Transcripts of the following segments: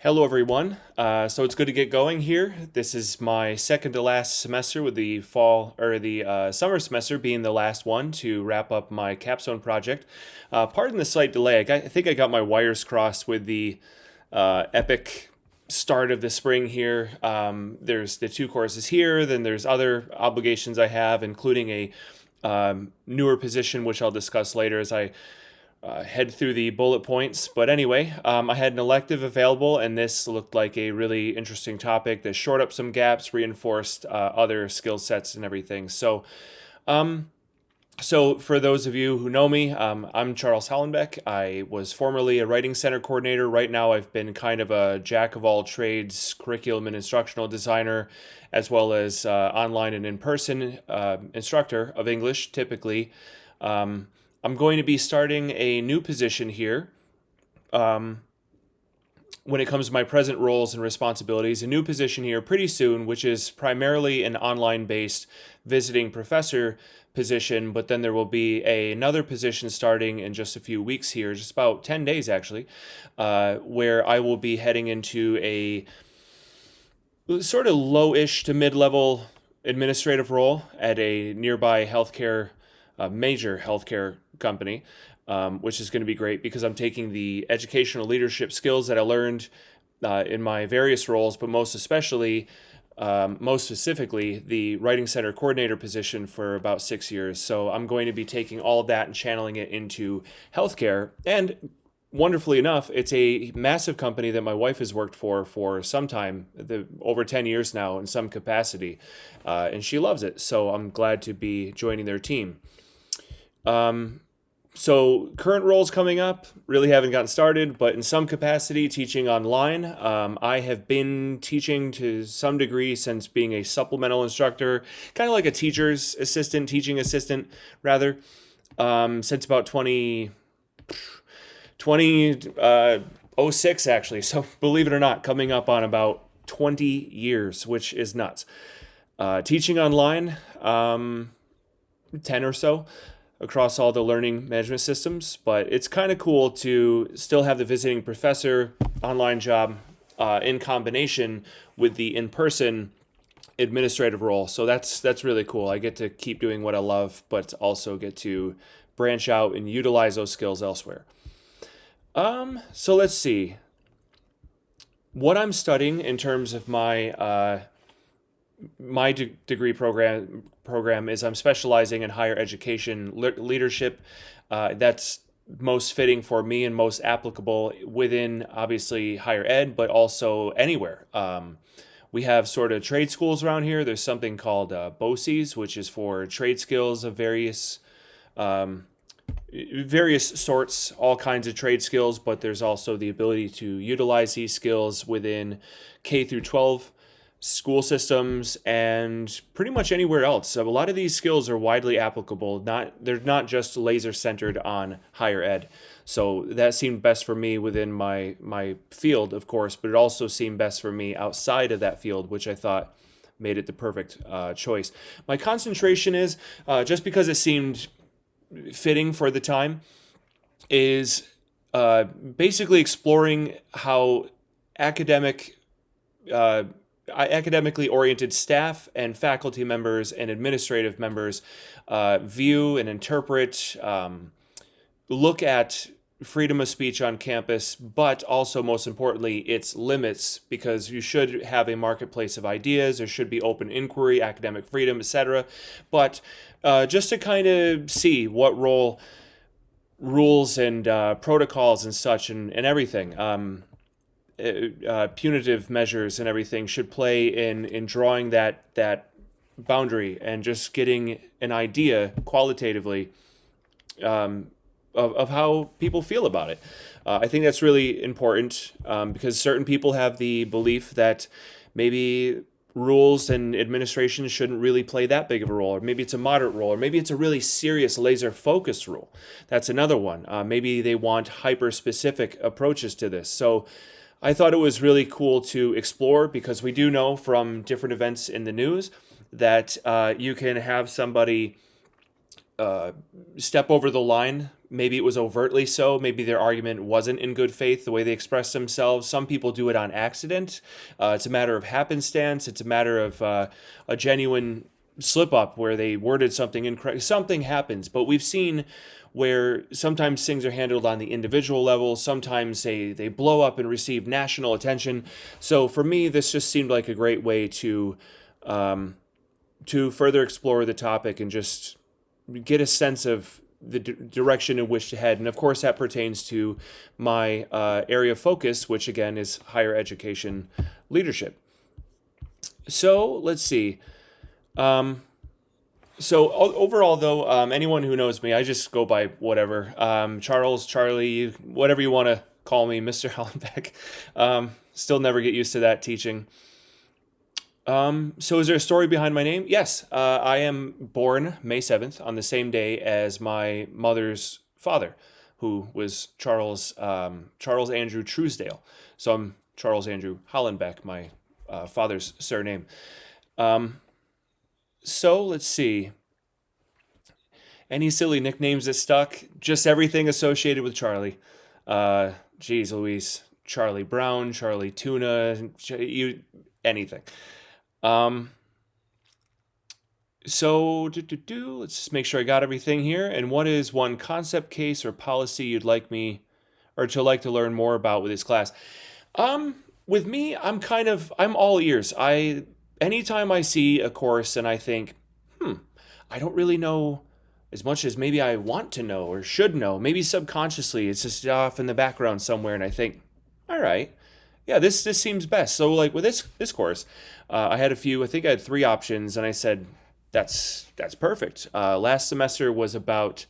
Hello, everyone. So it's good to get going here. This is my second to last semester, with the fall or the summer semester being the last one to wrap up my capstone project. Pardon the slight delay. I think I got my wires crossed with the epic start of the spring here. There's the two courses here, then there's other obligations I have, including a newer position, which I'll discuss later as I head through the bullet points. But anyway, I had an elective available, and this looked like a really interesting topic that shored up some gaps, reinforced other skill sets and everything. So for those of you who know me, I'm Charles Hollenbeck. I was formerly a writing center coordinator. Right now, I've been kind of a jack of all trades, curriculum and instructional designer, as well as online and in person instructor of English, typically. I'm going to be starting a new position here when it comes to my present roles and responsibilities. A new position here pretty soon, which is primarily an online based visiting professor position, but then there will be another position starting in just a few weeks here, just about 10 days actually, where I will be heading into a sort of low-ish to mid-level administrative role at a nearby major healthcare company, which is going to be great because I'm taking the educational leadership skills that I learned in my various roles, but most specifically, the writing center coordinator position for about 6 years. So I'm going to be taking all of that and channeling it into healthcare. And wonderfully enough, it's a massive company that my wife has worked for some time, over 10 years now in some capacity, and she loves it. So I'm glad to be joining their team. So current roles coming up, really haven't gotten started, but in some capacity, teaching online. I have been teaching to some degree since being a supplemental instructor, kind of like a teaching assistant rather, since about 2006 actually. So believe it or not, coming up on about 20 years, which is nuts. Teaching online, 10 or so across all the learning management systems, but it's kind of cool to still have the visiting professor online job in combination with the in-person administrative role. So that's really cool. I get to keep doing what I love, but also get to branch out and utilize those skills elsewhere. So let's see. What I'm studying in terms of my degree program is I'm specializing in higher education leadership. That's most fitting for me and most applicable within obviously higher ed, but also anywhere. We have sort of trade schools around here. There's something called BOCES, which is for trade skills of um, various sorts, all kinds of trade skills, but there's also the ability to utilize these skills within K through 12 school systems and pretty much anywhere else. So a lot of these skills are widely applicable. They're not just laser centered on higher ed. So that seemed best for me within my field, of course, but it also seemed best for me outside of that field, which I thought made it the perfect choice. My concentration is just because it seemed fitting for the time is basically exploring how academic academically oriented staff and faculty members and administrative members view and interpret, look at freedom of speech on campus, but also most importantly, its limits, because you should have a marketplace of ideas, there should be open inquiry, academic freedom, etc. But just to kind of see what role rules and protocols and such and everything. Punitive measures and everything should play in drawing that boundary and just getting an idea qualitatively of how people feel about it. I think that's really important because certain people have the belief that maybe rules and administration shouldn't really play that big of a role, or maybe it's a moderate role, or maybe it's a really serious laser focused rule. That's another one. Maybe they want hyper specific approaches to this. So I thought it was really cool to explore because we do know from different events in the news that you can have somebody step over the line maybe it was overtly so. Maybe their argument wasn't in good faith the way they expressed themselves. Some people do it on accident. It's a matter of happenstance. It's a matter of a genuine slip up where they worded something incorrect. Something happens, but we've seen where sometimes things are handled on the individual level. Sometimes they blow up and receive national attention. So for me, this just seemed like a great way to further explore the topic and just get a sense of the direction in which to head. And of course, that pertains to my area of focus, which again is higher education leadership. So let's see. So overall, though, anyone who knows me, I just go by whatever. Charles, Charlie, whatever you want to call me, Mr. Hollenbeck. Still never get used to that teaching. So is there a story behind my name? Yes, I am born May 7th on the same day as my mother's father, who was Charles Andrew Truesdale. So I'm Charles Andrew Hollenbeck, my father's surname. So let's see. Any silly nicknames that stuck? Just everything associated with Charlie. Geez Louise. Charlie Brown, Charlie Tuna, anything. So let's just make sure I got everything here. And what is one concept, case, or policy you'd like me or to like to learn more about with this class? With me, I'm all ears. Anytime I see a course and I think, I don't really know as much as maybe I want to know or should know, maybe subconsciously, it's just off in the background somewhere, and I think, all right, yeah, this seems best. So like with this course, I had I think I had 3 options, and I said, that's perfect. Last semester was about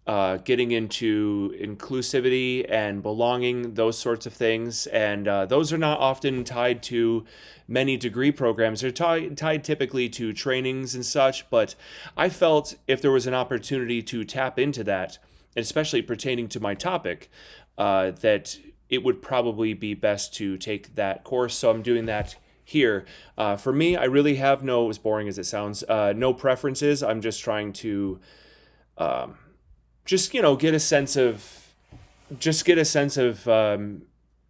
getting into inclusivity and belonging, those sorts of things. And those are not often tied to many degree programs. They're tied typically to trainings and such. But I felt if there was an opportunity to tap into that, especially pertaining to my topic, that it would probably be best to take that course. So I'm doing that here. For me, I really have as boring as it sounds, no preferences. I'm just trying to get a sense of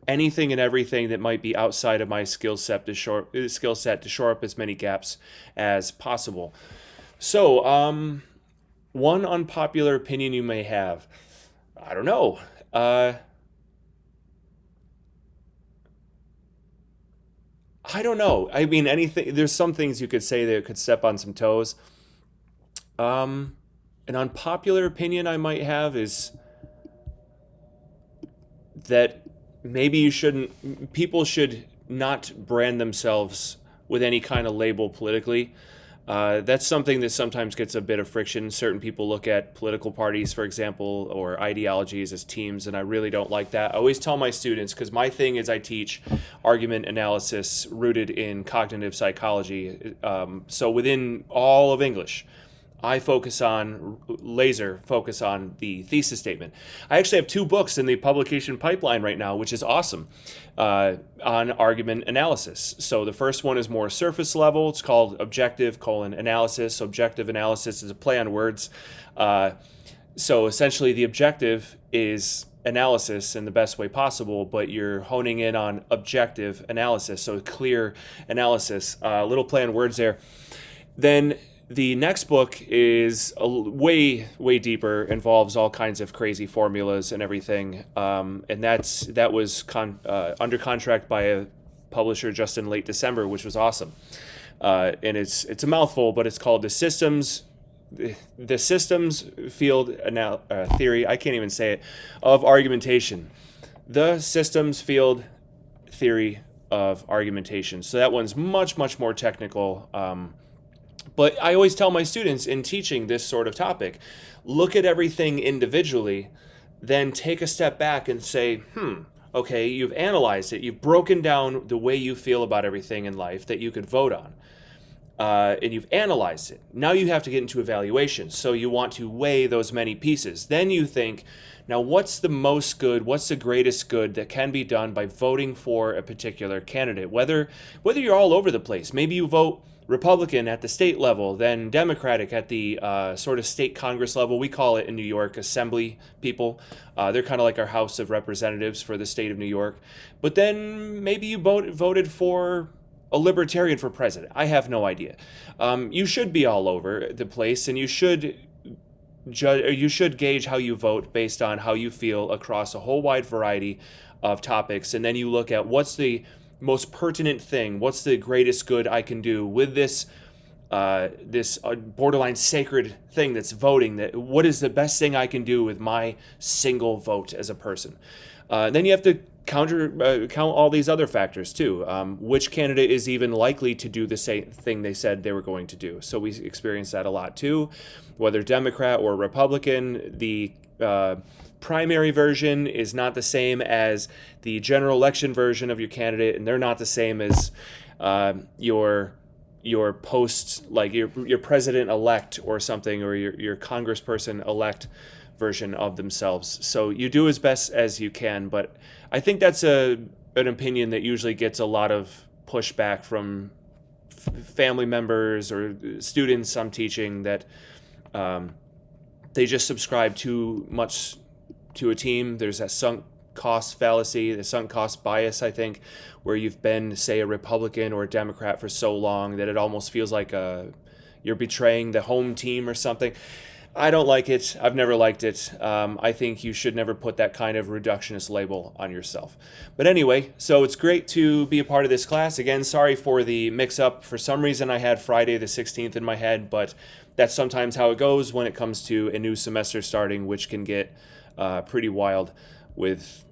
anything and everything that might be outside of my skill set to shore up as many gaps as possible. So, one unpopular opinion you may have. I don't know. I don't know. I mean, anything. There's some things you could say that could step on some toes. An unpopular opinion I might have is that maybe people should not brand themselves with any kind of label politically. That's something that sometimes gets a bit of friction. Certain people look at political parties, for example, or ideologies as teams, and I really don't like that. I always tell my students, because my thing is I teach argument analysis rooted in cognitive psychology. So within all of English, I laser focus on the thesis statement. I actually have 2 books in the publication pipeline right now, which is awesome, on argument analysis. So the first one is more surface level. It's called Objective: Analysis. Objective analysis is a play on words. So essentially the objective is analysis in the best way possible, but you're honing in on objective analysis, so clear analysis. A little play on words there. Then the next book is way deeper, involves all kinds of crazy formulas and everything, and that was under contract by a publisher just in late December, which was awesome. And it's a mouthful, but it's called the systems field theory. I can't even say it, of argumentation. The systems field theory of argumentation. So that one's much more technical. But I always tell my students in teaching this sort of topic, look at everything individually, then take a step back and say, okay, you've analyzed it. You've broken down the way you feel about everything in life that you could vote on. and you've analyzed it. Now you have to get into evaluation. So you want to weigh those many pieces. Then you think, now what's the most good, what's the greatest good that can be done by voting for a particular candidate? Whether you're all over the place, maybe you vote Republican at the state level, then Democratic at the sort of state Congress level. We call it in New York assembly people. They're kind of like our House of Representatives for the state of New York. But then maybe you voted for a libertarian for president. I have no idea. You should be all over the place, and you should gauge how you vote based on how you feel across a whole wide variety of topics, and then you look at what's the most pertinent thing, what's the greatest good I can do with this borderline sacred thing that's voting. That what is the best thing I can do with my single vote as a person? Then you have to count all these other factors too. Which candidate is even likely to do the same thing they said they were going to do? So we experience that a lot too. Whether Democrat or Republican, the primary version is not the same as the general election version of your candidate, and they're not the same as your post, like your president elect or something, or your congressperson elect version of themselves. So you do as best as you can, but I think that's an opinion that usually gets a lot of pushback from family members or students I'm teaching, that they just subscribe too much to a team. There's that sunk cost fallacy, the sunk cost bias, I think, where you've been, say, a Republican or a Democrat for so long that it almost feels like you're betraying the home team or something. I don't like it. I've never liked it. I think you should never put that kind of reductionist label on yourself. But anyway, so it's great to be a part of this class. Again, sorry for the mix-up. For some reason, I had Friday the 16th in my head, but that's sometimes how it goes when it comes to a new semester starting, which can get pretty wild with,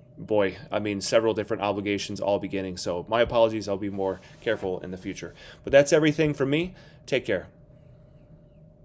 several different obligations all beginning. So my apologies. I'll be more careful in the future. But that's everything from me. Take care.